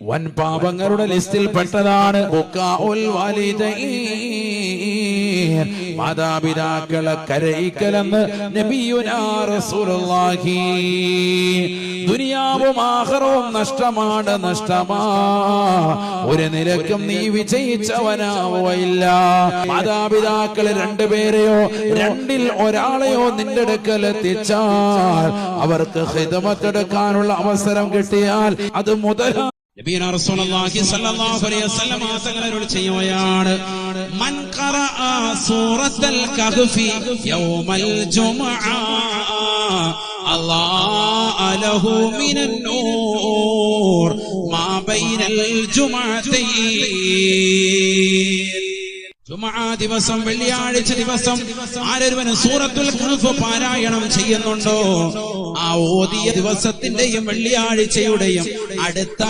വൻ പാപങ്ങളുടെ ലിസ്റ്റിൽ പെട്ടതാണ് മാതാപിതാക്കളെ കരയിക്കലെന്ന് നബിയുനാ റസൂലുള്ളാഹി. ദുനിയാവും ആഖിറവും നഷ്ടമാണ്, നഷ്ടമാ. ഒരു നിലക്കും നീ വിജയിച്ചവനാവുകയില്ല. മാതാപിതാക്കളെ രണ്ടുപേരെയോ രണ്ടിൽ ഒരാളെയോ നിന്റെ അടുക്കൽ എത്തിച്ചാൽ, അവർക്ക് ഖിദ്മത്ത് എടുക്കാനുള്ള അവസരം കിട്ടിയാൽ അത് മുതലാ. നബിയുനാ റസൂലുള്ളാഹി സ്വല്ലല്ലാഹു അലൈഹി വസല്ലം തങ്ങളോട് ചെയ്യുകയാണ്, മൻ ഖറഅ സൂറത്തുൽ കഹ്ഫി യൗമൽ ജുമുഅ അല്ലാഹ ലഹു മിനൻ നൂർ മാ ബൈനൽ ജുമുഅതൈൻ. ജുമുഅ ദിവസം, വെള്ളിയാഴ്ച ദിവസം ആരൊരുവൻ സൂറത്തുൽ കഹ്ഫ് പാരായണം ചെയ്യുന്നുണ്ടോ, ആ ഓതിയ ദിവസത്തിന്റെയും വെള്ളിയാഴ്ചയുടെയും അടുത്ത